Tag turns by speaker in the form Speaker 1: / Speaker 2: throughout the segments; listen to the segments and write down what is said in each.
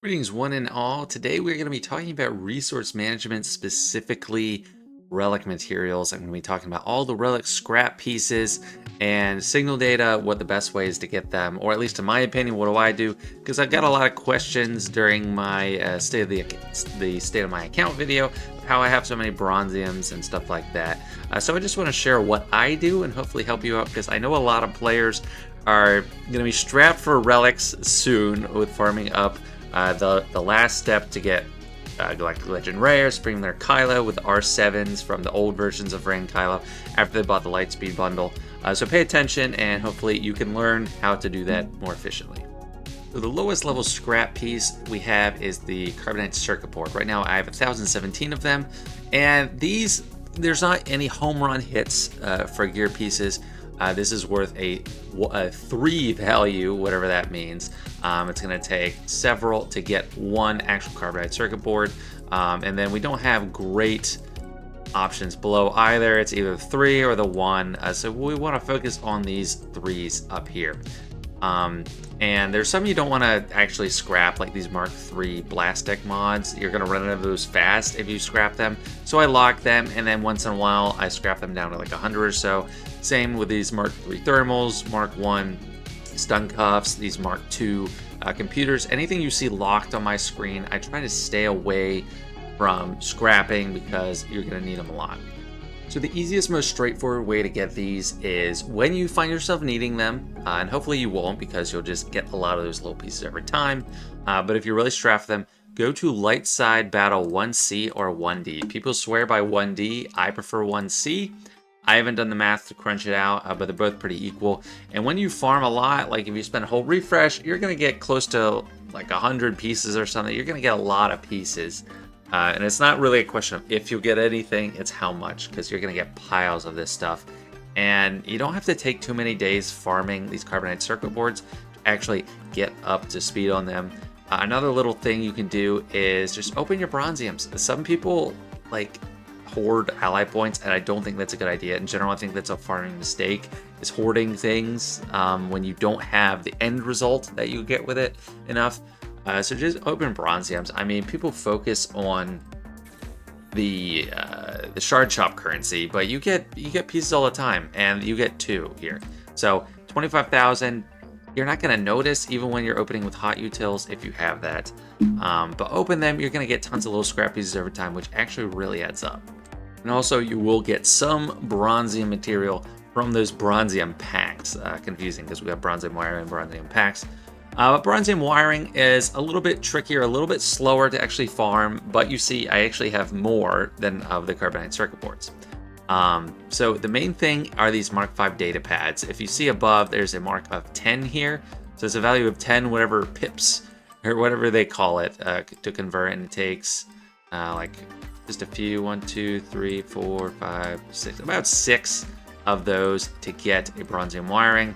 Speaker 1: Greetings, one and all. Today we're going to be talking about resource management, specifically relic materials. I'm going to be talking about all the relic scrap pieces and signal data, what the best way is to get them, or at least in my opinion, what do I do? Because I got a lot of questions during my state of my account video of how I have so many bronziums and stuff like that. So I just want to share what I do and hopefully help you out, because I know a lot of players are going to be strapped for relics soon with farming up the last step to get Galactic Legend Rares, bring their Kylo with R7s from the old versions of Ren Kylo after they bought the Lightspeed bundle. So pay attention and hopefully you can learn how to do that more efficiently. So the lowest level scrap piece we have is the Carbonite circuit board. Right now I have 1,017 of them, and there's not any home run hits for gear pieces. This is worth a 3 value, whatever that means. It's going to take several to get one actual Carbonite circuit board. And then we don't have great options below either. It's either 3 or the 1. So we want to focus on these 3s up here. And there's some you don't want to actually scrap, like these Mark III blast deck mods. You're going to run out of those fast if you scrap them. So I lock them, and then once in a while I scrap them down to like 100 or so. Same with these Mark III thermals, Mark I stun cuffs, these Mark II computers. Anything you see locked on my screen, I try to stay away from scrapping because you're going to need them a lot. So the easiest, most straightforward way to get these is when you find yourself needing them, and hopefully you won't because you'll just get a lot of those little pieces every time, but if you're really strapped for them, go to light side battle 1C or 1D. People swear by 1D, I prefer 1C. I haven't done the math to crunch it out, but they're both pretty equal. And when you farm a lot, like if you spend a whole refresh, you're going to get close to like 100 pieces or something. You're going to get a lot of pieces. And it's not really a question of if you'll get anything, it's how much, because you're going to get piles of this stuff. And you don't have to take too many days farming these Carbonite circuit boards to actually get up to speed on them. Another little thing you can do is just open your bronziums. Some people like hoard ally points, and I don't think that's a good idea. In general, I think that's a farming mistake, is hoarding things when you don't have the end result that you get with it enough. So just open bronziums. I mean, people focus on the shard shop currency, but you get pieces all the time, and you get 2 here. So 25,000. You're not going to notice even when you're opening with hot utils if you have that. But open them, you're going to get tons of little scrap pieces over time, which actually really adds up. And also, you will get some bronzium material from those bronzium packs. Confusing because we have bronzium wiring and bronzium packs. But bronzium wiring is a little bit trickier, a little bit slower to actually farm, but you see I actually have more than of the Carbonite circuit boards. So the main thing are these Mark V data pads. If you see above, there's a mark of 10 here. So it's a value of 10, whatever pips, or whatever they call it, to convert, and it takes like just a few, 1, 2, 3, 4, 5, 6, about 6 of those to get a bronzium wiring.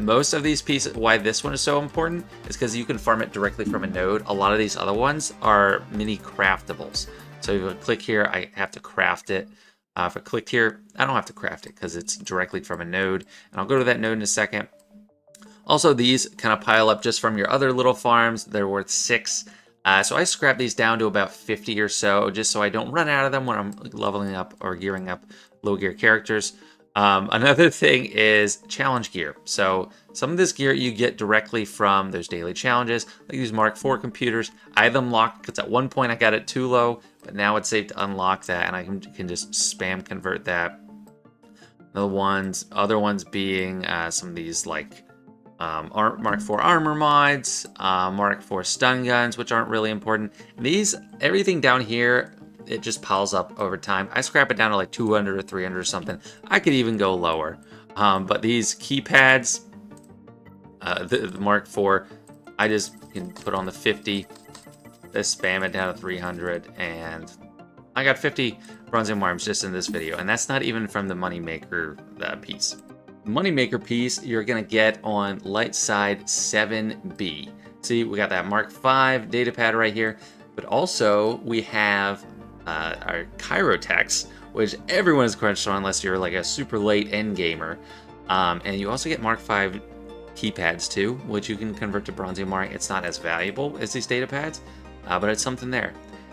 Speaker 1: Most of these pieces, why this one is so important, is because you can farm it directly from a node. A lot of these other ones are mini craftables. So if I click here, I have to craft it. If I click here, I don't have to craft it because it's directly from a node. And I'll go to that node in a second. Also, these kind of pile up just from your other little farms. They're worth 6. So I scrap these down to about 50 or so, just so I don't run out of them when I'm leveling up or gearing up low gear characters. Another thing is challenge gear. So some of this gear you get directly from those daily challenges, like these Mark IV computers. I have them locked because at one point I got it too low, but now it's safe to unlock that, and I can just spam convert that. Other ones being some of these like Mark IV armor mods, Mark IV stun guns, which aren't really important. Everything down here, it just piles up over time. I scrap it down to like 200 or 300 or something. I could even go lower. But these keypads, the Mark IV, I just can put on the 50, just spam it down to 300, and I got 50 bronzium worms just in this video. And that's not even from the Moneymaker piece. Moneymaker piece you're going to get on light side 7B. See, we got that Mark V data pad right here, but also we have our Chirotechs, which everyone is crunched on unless you're like a super late end gamer. And you also get Mark V Keypads too, which you can convert to Bronzium Wiring. It's not as valuable as these data pads, but it's something there.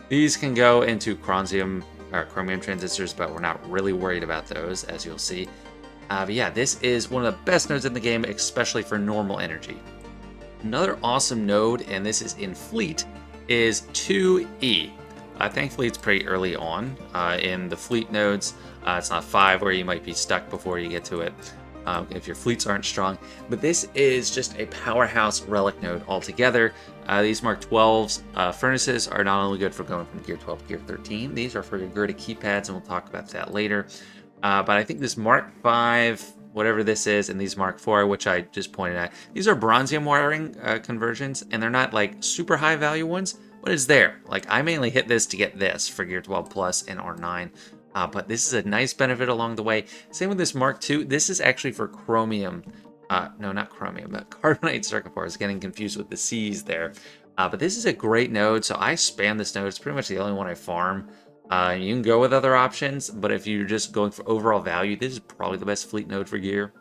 Speaker 1: These can go into Chromium Transistors, but we're not really worried about those, as you'll see. But yeah, this is one of the best nodes in the game, especially for normal energy. Another awesome node, and this is in Fleet, is 2E. Thankfully, it's pretty early on in the Fleet nodes. It's not 5 where you might be stuck before you get to it if your fleets aren't strong. But this is just a powerhouse relic node altogether. These Mark 12's furnaces are not only good for going from Gear 12 to Gear 13, these are for your Gyrda Keypads, and we'll talk about that later. But I think this Mark 5, whatever this is, and these Mark 4, which I just pointed at, these are Bronzium Wiring conversions, and they're not like super high value ones, but it's there. Like, I mainly hit this to get this for Gear 12 Plus and R9. But this is a nice benefit along the way. Same with this Mark II. This is actually for Chromium. No, not Chromium, but Carbonite circuit boards. Getting confused with the C's there. But this is a great node, so I spam this node. It's pretty much the only one I farm. You can go with other options, but if you're just going for overall value, this is probably the best fleet node for gear.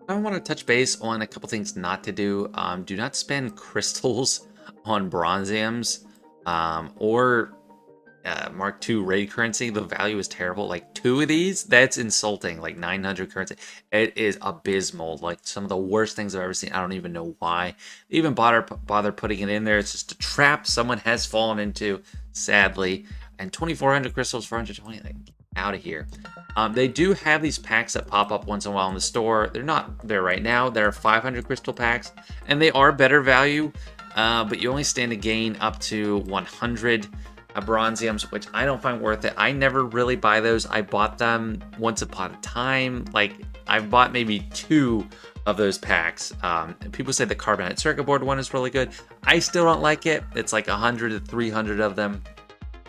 Speaker 1: I want to touch base on a couple things not to do. Do not spend crystals on Bronziums or Mark II raid currency. The value is terrible. Like 2 of these, that's insulting. Like 900 currency, it is abysmal. Like some of the worst things I've ever seen. I don't even know why they even bother putting it in there. It's just a trap someone has fallen into, sadly. And 2,400 crystals for 120. Like, out of here. They do have these packs that pop up once in a while in the store. They're not there right now. There are 500 crystal packs, and they are better value. But you only stand to gain up to 100 Bronziums, which I don't find worth it. I never really buy those. I bought them once upon a time. Like, I've bought maybe 2 of those packs. People say the Carbonite circuit board one is really good. I still don't like it. It's like 100 to 300 of them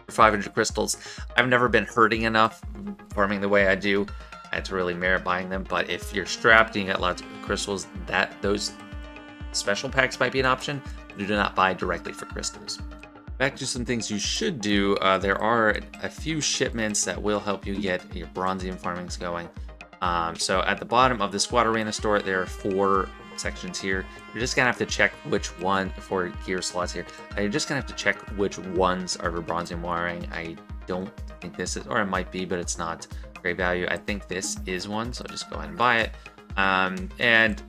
Speaker 1: for 500 crystals. I've never been hurting enough farming the way I do to really merit buying them. But if you're strapped and you got lots of crystals, those special packs might be an option. Do not buy directly for crystals. Back to some things you should do. There are a few shipments that will help you get your Bronzium farmings going. So at the bottom of the Squad Arena store, there are 4 sections here. You're just gonna have to check which one for gear slots here. You're just gonna have to check which ones are for Bronzium Wiring. I don't think this is, or it might be, but it's not great value. I think this is one, so just go ahead and buy it. And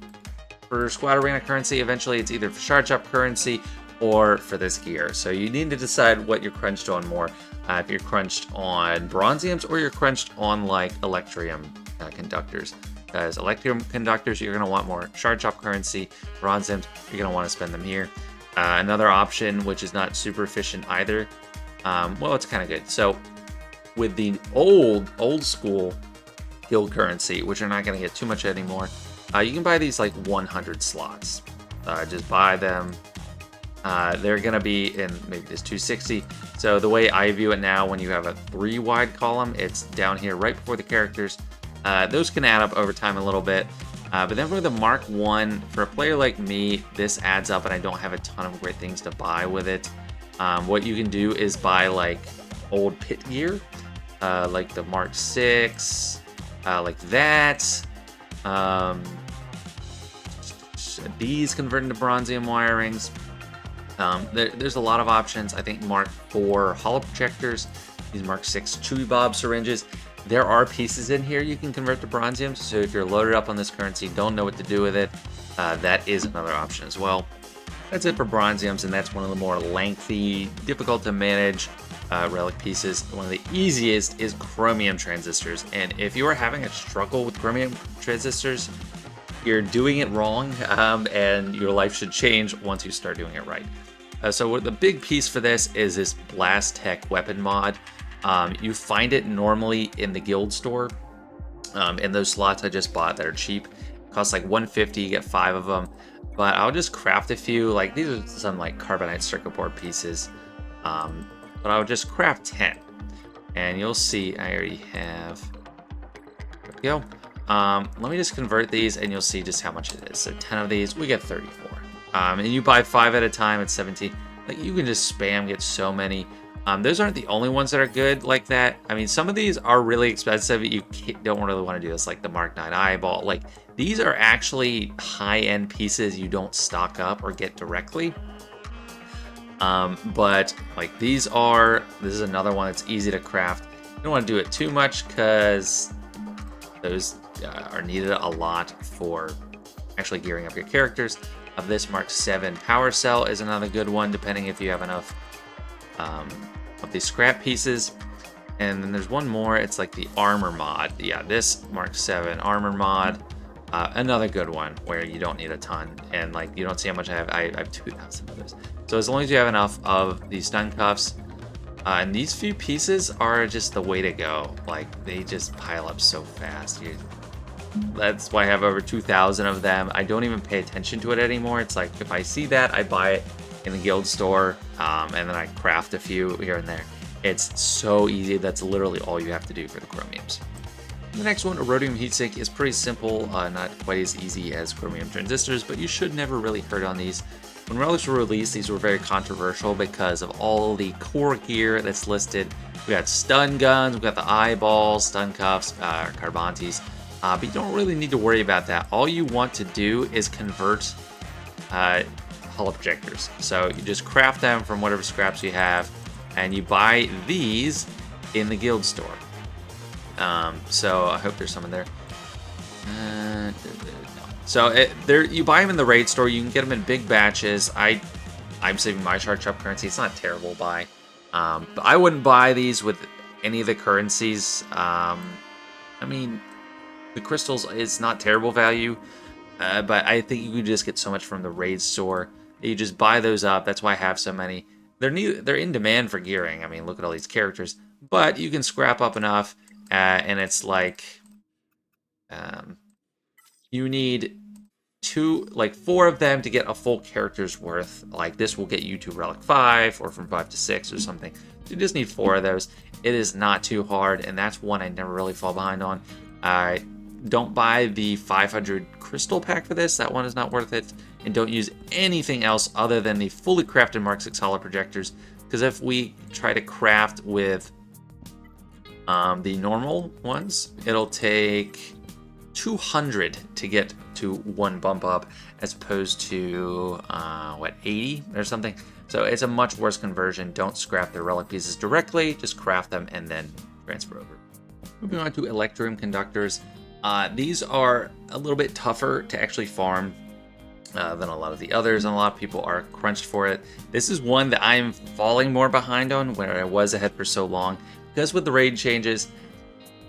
Speaker 1: for Squad Arena currency, eventually it's either for Charge Up currency or for this gear. So you need to decide what you're crunched on more. If you're crunched on Bronziums or you're crunched on like Electrium Conductors. Because Electrium Conductors, you're going to want more Charge Up currency. Bronziums, you're going to want to spend them here. Another option, which is not super efficient either. Well, it's kind of good. So with the old school guild currency, which you're not going to get too much anymore, you can buy these like 100 slots. Just buy them. They're going to be in maybe this 260. So the way I view it now, when you have a 3 wide column, it's down here right before the characters. Those can add up over time a little bit. But then for the Mark 1, for a player like me, this adds up and I don't have a ton of great things to buy with it. What you can do is buy like old pit gear, like the Mark 6, like that. These convert into Bronzium wirings. There's a lot of options. I think Mark 4 hollow projectors, these Mark 6 Chewy Bob syringes. There are pieces in here you can convert to Bronziums, so if you're loaded up on this currency, don't know what to do with it, that is another option as well. That's it for Bronziums, and that's one of the more lengthy, difficult to manage relic pieces. One of the easiest is Chromium Transistors, and if you are having a struggle with Chromium Transistors, you're doing it wrong, and your life should change once you start doing it right. So the big piece for this is this Blast Tech weapon mod. You find it normally in the guild store. In those slots I just bought that are cheap. It costs like 150, you get 5 of them. But I'll just craft a few. Like these are some like Carbonite circuit board pieces. But I'll just craft 10. And you'll see I already have. There we go. Let me just convert these and you'll see just how much it is. So 10 of these, we get 34. And you buy 5 at a time, it's 17. Like you can just spam, get so many. Those aren't the only ones that are good like that. I mean, some of these are really expensive. You don't really want to do this, like the Mark 9 eyeball. Like These are actually high-end pieces you don't stock up or get directly. But like this is another one that's easy to craft. You don't want to do it too much because those are needed a lot for actually gearing up your characters. Of this Mark 7 power cell is another good one, depending if you have enough of these scrap pieces. And then there's one more, it's like the armor mod. Yeah, this Mark 7 armor mod, another good one where you don't need a ton, and like you don't see how much I have. I have 2,000 of those. So as long as you have enough of these stun cuffs, and these few pieces are just the way to go. Like they just pile up so fast. That's why I have over 2,000 of them. I don't even pay attention to it anymore. It's like if I see that, I buy it in the guild store, and then I craft a few here and there. It's so easy. That's literally all you have to do for the chromiums. The next one, Aurodium Heatsink, is pretty simple, not quite as easy as Chromium Transistors, but you should never really hurt on these. When Relics were released, these were very controversial because of all the core gear that's listed. We got stun guns, we got the eyeballs, stun cuffs, Carbonites, but you don't really need to worry about that. All you want to do is convert hull projectors. So you just craft them from whatever scraps you have, and you buy these in the guild store. So I hope there's some in there. No. So you buy them in the raid store. You can get them in big batches. I'm saving my charge up currency. It's not a terrible buy. But I wouldn't buy these with any of the currencies. I mean, the crystals is not terrible value, but I think you can just get so much from the raid store. You just buy those up. That's why I have so many. They're in demand for gearing. I mean, look at all these characters. But you can scrap up enough, and it's like you need 4 of them to get a full character's worth. Like this will get you to Relic 5 or from 5 to 6 or something. You just need 4 of those. It is not too hard, and that's one I never really fall behind on. Don't buy the 500 crystal pack for this. That one is not worth it. And don't use anything else other than the fully crafted Mark 6 hollow projectors. Because if we try to craft with the normal ones, it'll take 200 to get to 1 bump up as opposed to 80 or something. So it's a much worse conversion. Don't scrap the relic pieces directly, just craft them and then transfer over. Moving on to Electrium Conductors. These are a little bit tougher to actually farm than a lot of the others, and a lot of people are crunched for it. This is one that I'm falling more behind on, where I was ahead for so long, because with the raid changes,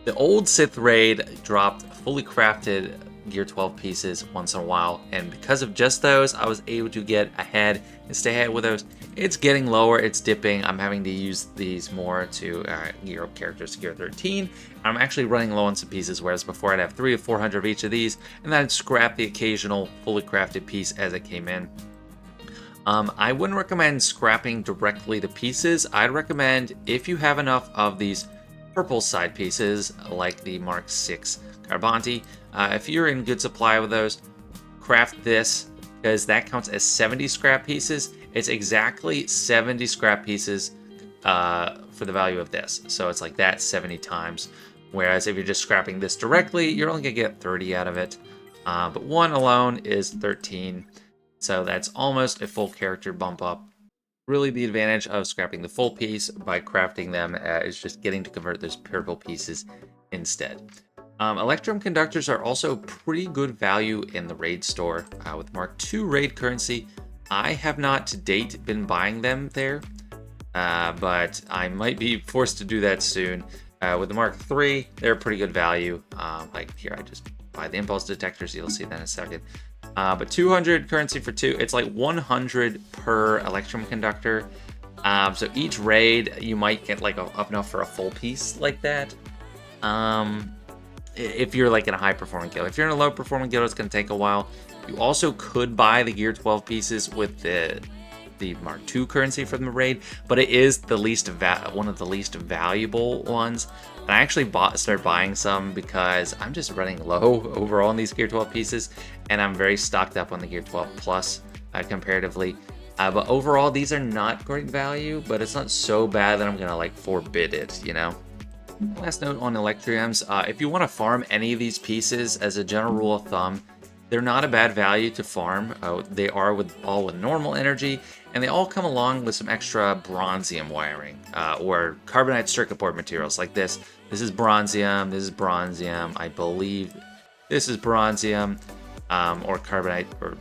Speaker 1: the old Sith raid dropped fully crafted Gear 12 pieces once in a while, and because of just those, I was able to get ahead and stay ahead with those. It's getting lower, it's dipping. I'm having to use these more to gear up characters to Gear 13. I'm actually running low on some pieces, whereas before I'd have 300 or 400 of each of these, and then I'd scrap the occasional fully crafted piece as it came in. I wouldn't recommend scrapping directly the pieces. I'd recommend, if you have enough of these purple side pieces, like the Mark 6 Carbonite, if you're in good supply with those, craft this, because that counts as 70 scrap pieces. It's exactly 70 scrap pieces for the value of this. So it's like that 70 times. Whereas if you're just scrapping this directly, you're only going to get 30 out of it. But one alone is 13. So that's almost a full character bump up. Really, the advantage of scrapping the full piece by crafting them is just getting to convert those purple pieces instead. Electrium Conductors are also pretty good value in the raid store with Mark II raid currency. I have not to date been buying them there, but I might be forced to do that soon. With the Mark III, they're pretty good value. Like here, I just buy the impulse detectors. You'll see that in a second. But 200 currency for 2. It's like 100 per Electrium Conductor. So each raid, you might get like up enough for a full piece like that. If you're like in a high performing guild. If you're in a low performing guild, it's going to take a while. You also could buy the Gear 12 pieces with the Mark II currency from the raid, but it is the one of the least valuable ones. And I actually started buying some because I'm just running low overall on these Gear 12 pieces, and I'm very stocked up on the Gear 12 Plus comparatively. But overall, these are not great value, but it's not so bad that I'm gonna like forbid it, you know? Last note on Electriums, if you want to farm any of these pieces, as a general rule of thumb, they're not a bad value to farm. They are all with normal energy, and they all come along with some extra Bronzium wiring, or Carbonite circuit board materials like this. This is Bronzium, I believe this is Bronzium, or Carbonite, or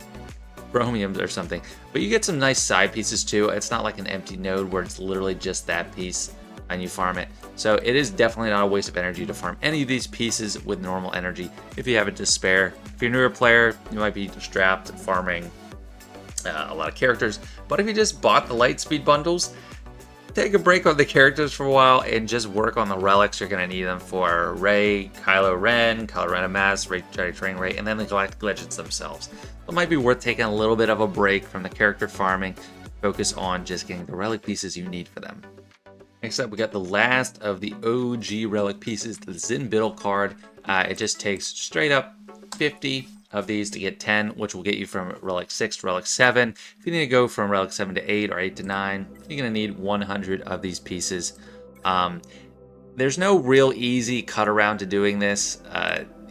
Speaker 1: Chromium or something. But you get some nice side pieces too. It's not like an empty node where it's literally just that piece and you farm it. So it is definitely not a waste of energy to farm any of these pieces with normal energy if you have it to spare. If you're a newer player, you might be strapped farming a lot of characters. But if you just bought the Lightspeed bundles, take a break on the characters for a while and just work on the relics. You're going to need them for Rey, Kylo Ren Mass, Rey Jedi Training Rey, and then the Galactic Legends themselves. It might be worth taking a little bit of a break from the character farming, focus on just getting the relic pieces you need for them. Next up, we got the last of the OG relic pieces, the Zinbiddle card. It just takes straight up 50 of these to get 10, which will get you from Relic 6 to Relic 7. If you need to go from Relic 7 to 8 or 8 to 9, you're going to need 100 of these pieces. There's no real easy cut around to doing this.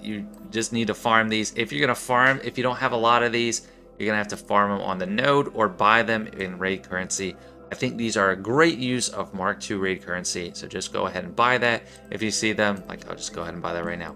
Speaker 1: You just need to farm these. If you're going to farm, if you don't have a lot of these, you're going to have to farm them on the node or buy them in raid currency. I think these are a great use of Mark II raid currency, so just go ahead and buy that. If you see them, like, I'll just go ahead and buy that right now.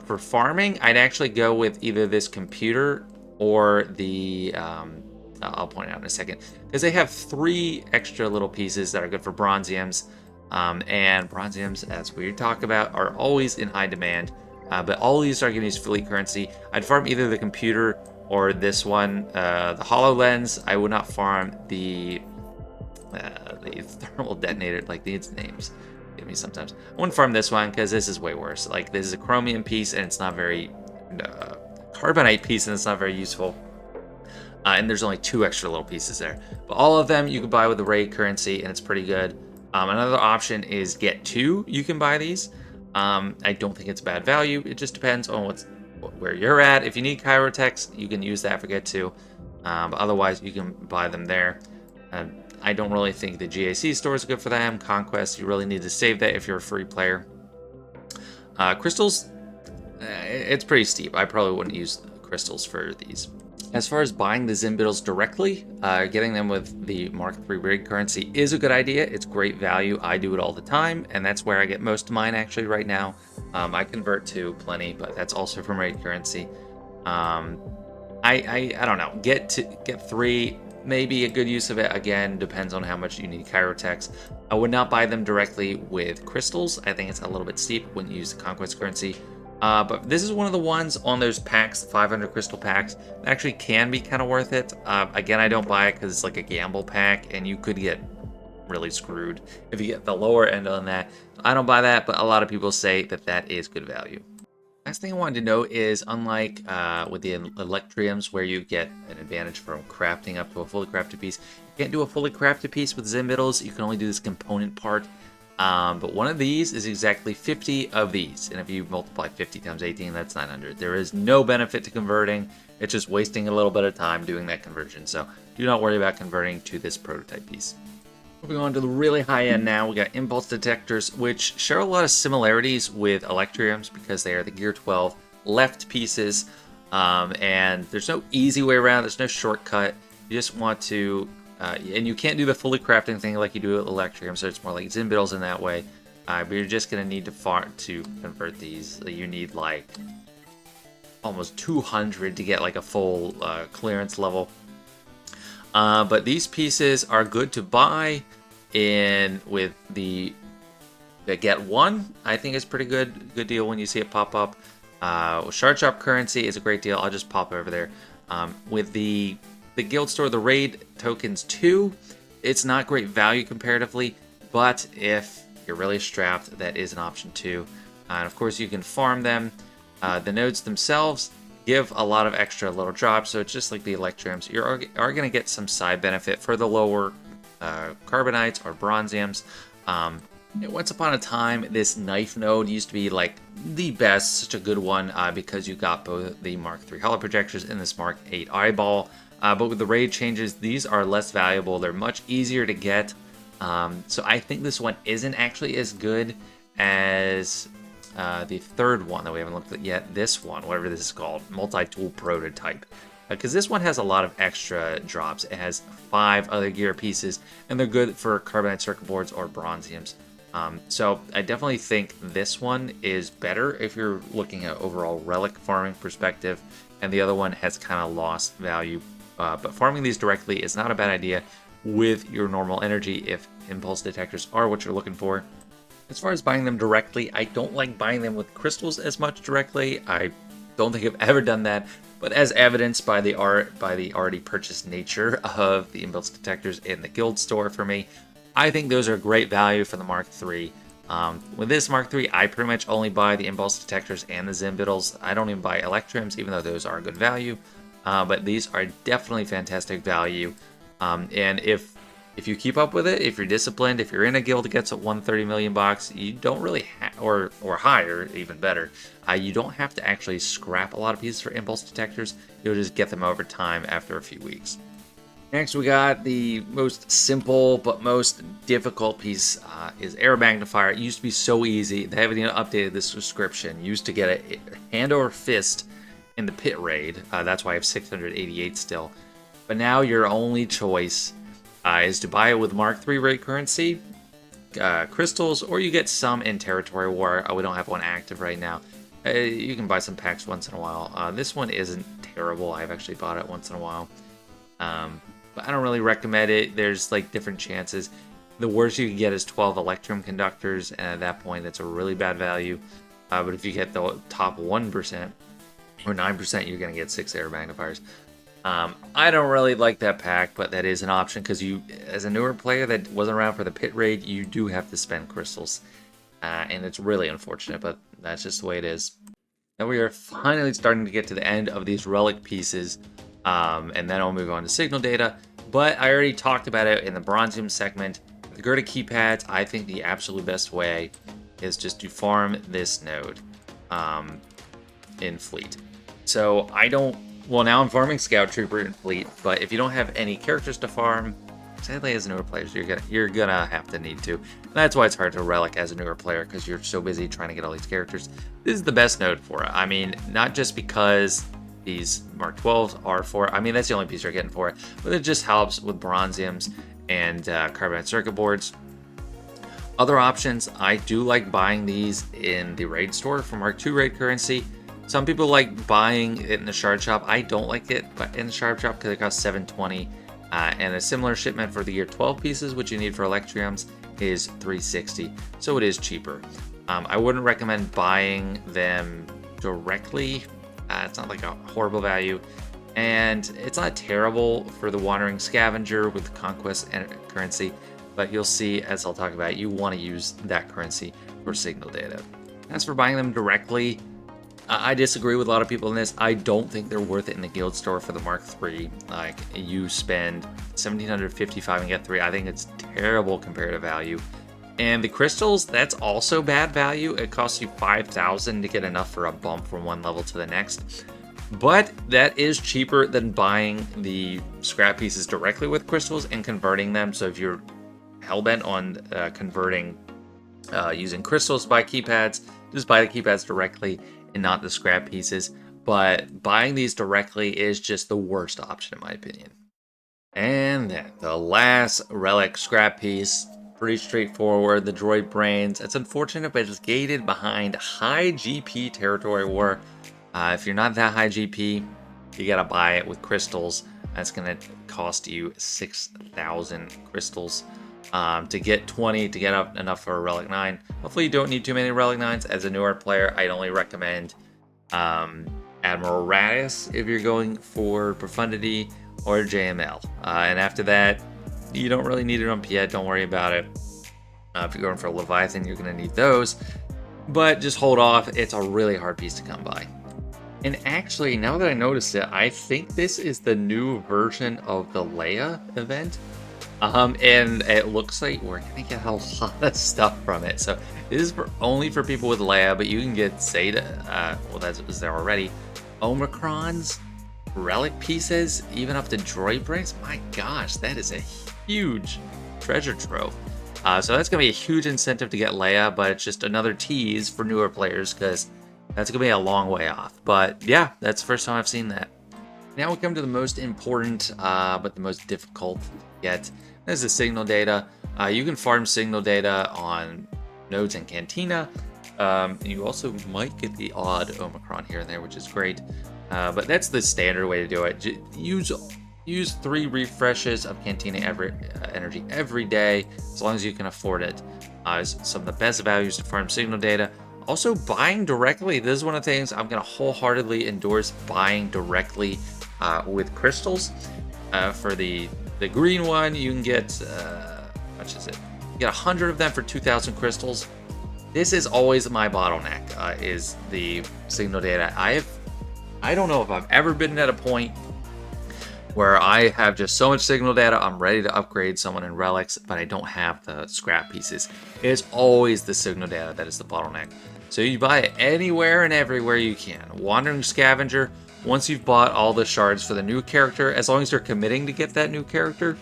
Speaker 1: For farming, I'd actually go with either this computer or the, I'll point out in a second, because they have 3 extra little pieces that are good for Bronziums, and Bronziums, as we talk about, are always in high demand, but all these are going to use fleet currency. I'd farm either the computer or this one, the HoloLens. I would not farm the thermal detonator, like these names give me sometimes. I wouldn't farm this one because this is way worse. Like, this is a chromium piece and it's not very carbonite piece and it's not very useful. And there's only 2 extra little pieces there. But all of them you can buy with the raid currency and it's pretty good. Another option is get 2. You can buy these. I don't think it's bad value. It just depends on where you're at. If you need Chirotechs, you can use that for get 2. But otherwise, you can buy them there. I don't really think the GAC store is good for them. Conquest, you really need to save that if you're a free player. Crystals, it's pretty steep. I probably wouldn't use crystals for these. As far as buying the Zinbiddles directly, getting them with the Mark III raid currency is a good idea. It's great value. I do it all the time, and that's where I get most of mine actually right now. I convert to plenty, but that's also from raid currency. I don't know. Get 3. Maybe a good use of it. Again, depends on how much you need Chirotechs. I would not buy them directly with crystals. I think it's a little bit steep when you use the Conquest currency. But this is one of the ones on those packs, 500 crystal packs, that actually can be kind of worth it. Again, I don't buy it because it's like a gamble pack, and you could get really screwed if you get the lower end on that. I don't buy that, but a lot of people say that that is good value. Last thing I wanted to note is, unlike with the Electriums, where you get an advantage from crafting up to a fully crafted piece, you can't do a fully crafted piece with Zinbiddles. You can only do this component part. But one of these is exactly 50 of these. And if you multiply 50 times 18, that's 900. There is no benefit to converting. It's just wasting a little bit of time doing that conversion. So do not worry about converting to this prototype piece. Moving on to the really high end now, we got impulse detectors, which share a lot of similarities with Electriums because they are the Gear 12 left pieces, and there's no easy way around. There's no shortcut. You just want to, and you can't do the fully crafting thing like you do with Electrium, so it's more like Zinbiddles in that way. But you're just going to need to convert these. You need like almost 200 to get like a full clearance level. But these pieces are good to buy in with the get 1. I think is pretty good deal when you see it pop up. Shard Shop currency is a great deal. I'll just pop over there. With the guild store, the raid tokens 2, it's not great value comparatively, but if you're really strapped, that is an option too. And of course, you can farm them. The nodes themselves give a lot of extra little drops, so it's just like the Electriums. You are going to get some side benefit for the lower Carbonites or Bronziums. Once upon a time, this knife node used to be like the best, such a good one, because you got both the Mark III Holo projectors and this Mark 8 eyeball. But with the raid changes, these are less valuable. They're much easier to get. So I think this one isn't actually as good as the third one that we haven't looked at yet. This one, whatever this is called, multi-tool prototype. Because this one has a lot of extra drops. It has 5 other gear pieces, and they're good for Carbonite circuit boards or Bronziums. So I definitely think this one is better if you're looking at overall relic farming perspective, and the other one has kind of lost value. But farming these directly is not a bad idea with your normal energy if impulse detectors are what you're looking for. As far as buying them directly, I don't like buying them with crystals as much directly. I don't think I've ever done that, but as evidenced by the already purchased nature of the impulse detectors in the guild store for me, I think those are great value for the Mark III. With this Mark III, I pretty much only buy the impulse detectors and the Zinbiddles. I don't even buy Electriums, even though those are good value. But these are definitely fantastic value. And if you keep up with it, if you're disciplined, if you're in a guild that gets at 130 million bucks, you don't really or higher, even better. You don't have to actually scrap a lot of pieces for impulse detectors. You'll just get them over time after a few weeks. Next, we got the most simple but most difficult piece is Aeromagnifier. It used to be so easy. They haven't even updated this description. You used to get it hand over fist in the pit raid. That's why I have 688 still. But now your only choice is to buy it with Mark III raid currency, crystals, or you get some in Territory War. We don't have one active right now. You can buy some packs once in a while. This one isn't terrible. I've actually bought it once in a while. But I don't really recommend it. There's like different chances. The worst you can get is 12 Electrium Conductors, and at that point, that's a really bad value. But if you get the top 1% or 9%, you're going to get 6 Aeromagnifiers. I don't really like that pack, but that is an option because you, as a newer player that wasn't around for the pit raid, you do have to spend crystals. And it's really unfortunate, but that's just the way it is. Now we are finally starting to get to the end of these relic pieces. And then I'll move on to signal data. But I already talked about it in the Bronzium segment. The Gyrda Keypads, I think the absolute best way is just to farm this node in Fleet. So I don't... Well, now I'm farming Scout Trooper in Fleet, but if you don't have any characters to farm, sadly as newer players, you're gonna have to need to. And that's why it's hard to Relic as a newer player, because you're so busy trying to get all these characters. This is the best node for it. I mean, not just because these Mark 12s are for it. I mean, that's the only piece you're getting for it, but it just helps with Bronziums and Carbonite circuit boards. Other options, I do like buying these in the raid store for Mark II raid currency. Some people like buying it in the shard shop. I don't like it in the shard shop because it costs 720, and a similar shipment for the year 12 pieces, which you need for Electriums, is 360, so it is cheaper. I wouldn't recommend buying them directly. It's not like a horrible value, and it's not terrible for the Wandering Scavenger with Conquest and currency, but you'll see, as I'll talk about, you want to use that currency for signal data. As for buying them directly, I disagree with a lot of people in this. I don't think they're worth it in the guild store for the Mark III. Like, you spend $1,755 and get 3. I think it's terrible comparative value. And the crystals, that's also bad value. It costs you 5,000 to get enough for a bump from one level to the next. But that is cheaper than buying the scrap pieces directly with crystals and converting them. So if you're hellbent on converting using crystals to buy keypads, just buy the keypads directly and not the scrap pieces. But buying these directly is just the worst option in my opinion. And then the last relic scrap piece, pretty straightforward, the Droid Brains. It's unfortunate, but it's gated behind high GP Territory War. If you're not that high GP, you gotta buy it with crystals. That's gonna cost you 6,000 crystals to get 20 to get up enough for a Relic 9. Hopefully you don't need too many Relic 9s. As a newer player, I'd only recommend Admiral Radis if you're going for Profundity or JML. And after that, you don't really need it on Piet, don't worry about it. If you're going for a Leviathan, you're gonna need those. But just hold off, it's a really hard piece to come by. And actually, now that I noticed it, I think this is the new version of the Leia event. And it looks like we're gonna get a lot of stuff from it. So this is only for people with Leia, but you can get Zeta, well that was there already. Omicrons, relic pieces, even up to Droid Brains. My gosh, that is a huge treasure trove. So that's going to be a huge incentive to get Leia, but it's just another tease for newer players because that's going to be a long way off. But yeah, that's the first time I've seen that. Now we come to the most important, but the most difficult to get. This is the signal data. You can farm signal data on nodes in Cantina. And you also might get the odd Omicron here and there, which is great. But that's the standard way to do it. Use 3 refreshes of Cantina energy every day, as long as you can afford it. Is some of the best values to farm signal data. Also, buying directly. This is one of the things I'm going to wholeheartedly endorse, buying directly with crystals. For the green one, you can get, how much is it? You get 100 of them for 2,000 crystals. This is always my bottleneck, is the signal data. I don't know if I've ever been at a point where I have just so much signal data, I'm ready to upgrade someone in Relics, but I don't have the scrap pieces. It's always the signal data that is the bottleneck. So you buy it anywhere and everywhere you can. Wandering Scavenger, once you've bought all the shards for the new character, as long as you're committing to get that new character,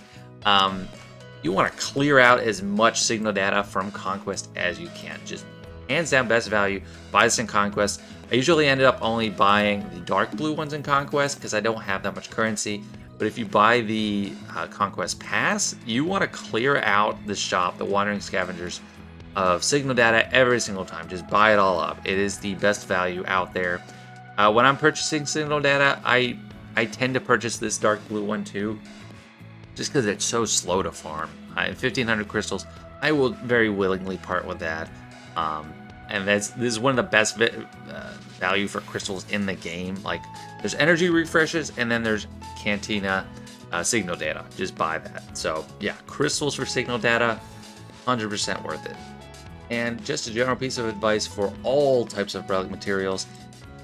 Speaker 1: you want to clear out as much signal data from Conquest as you can. Just hands down best value, buy this in Conquest. I usually ended up only buying the dark blue ones in Conquest because I don't have that much currency. But if you buy the Conquest Pass, you want to clear out the shop, the Wandering Scavengers, of signal data every single time. Just buy it all up. It is the best value out there. When I'm purchasing signal data, I tend to purchase this dark blue one too, just because it's so slow to farm. 1,500 crystals, I will very willingly part with that. And this is one of the best value for crystals in the game. Like, there's energy refreshes, and then there's Cantina signal data. Just buy that. So yeah, crystals for signal data, 100% worth it. And just a general piece of advice for all types of relic materials: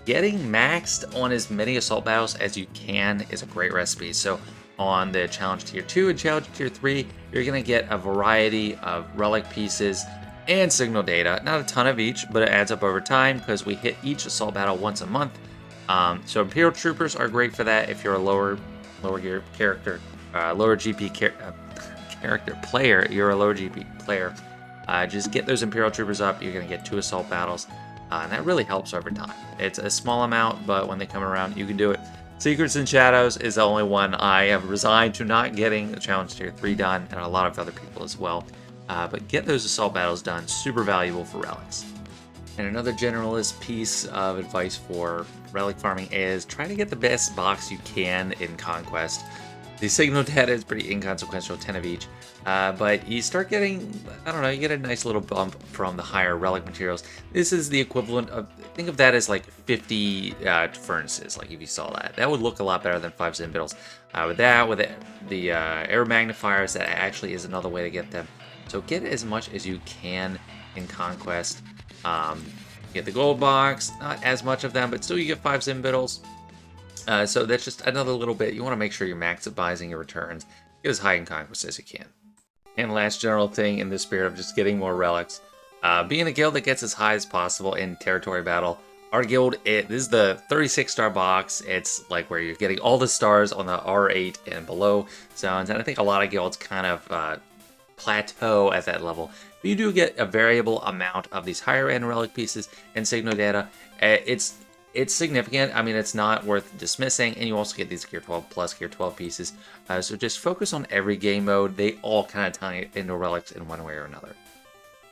Speaker 1: getting maxed on as many assault battles as you can is a great recipe. So on the challenge tier 2 and challenge tier 3, you're going to get a variety of relic pieces and signal data. Not a ton of each, but it adds up over time because we hit each assault battle once a month. So Imperial Troopers are great for that if you're a lower gear character, lower GP character player. You're a lower GP player. Just get those Imperial Troopers up. You're going to get 2 assault battles, and that really helps over time. It's a small amount, but when they come around, you can do it. Secrets and Shadows is the only one I have resigned to not getting the challenge tier 3 done, and a lot of other people as well. But get those assault battles done, super valuable for relics. And another generalist piece of advice for relic farming is try to get the best box you can in Conquest. The signal data is pretty inconsequential, 10 of each, but you start getting, I don't know, you get a nice little bump from the higher relic materials. This is the equivalent of, think of that as like 50 furnaces, like if you saw that. That would look a lot better than 5 Zinbiddles. With the Aeromagnifiers, that actually is another way to get them. So get as much as you can in Conquest. Get the gold box, not as much of them, but still you get 5 Zinbiddles. So that's just another little bit. You want to make sure you're maximizing your returns. Get as high in Conquest as you can. And last general thing in the spirit of just getting more relics. Be in a guild that gets as high as possible in territory battle. Our guild, this is the 36-star box. It's like where you're getting all the stars on the R8 and below zones. And I think a lot of guilds kind of plateau at that level. But you do get a variable amount of these higher end relic pieces and signal data. It's significant. I mean, it's not worth dismissing, and you also get these Gear 12 plus Gear 12 pieces. So just focus on every game mode. They all kind of tie into relics in one way or another.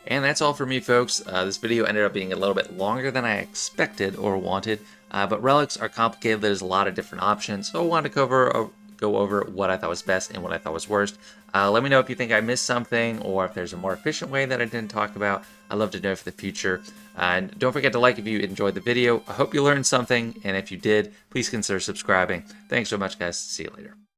Speaker 1: And that's all for me, folks. This video ended up being a little bit longer than I expected or wanted, but relics are complicated. There's a lot of different options, so I wanted to go over what I thought was best and what I thought was worst. Let me know if you think I missed something or if there's a more efficient way that I didn't talk about. I'd love to know for the future. And don't forget to like if you enjoyed the video. I hope you learned something, and if you did, please consider subscribing. Thanks so much, guys. See you later.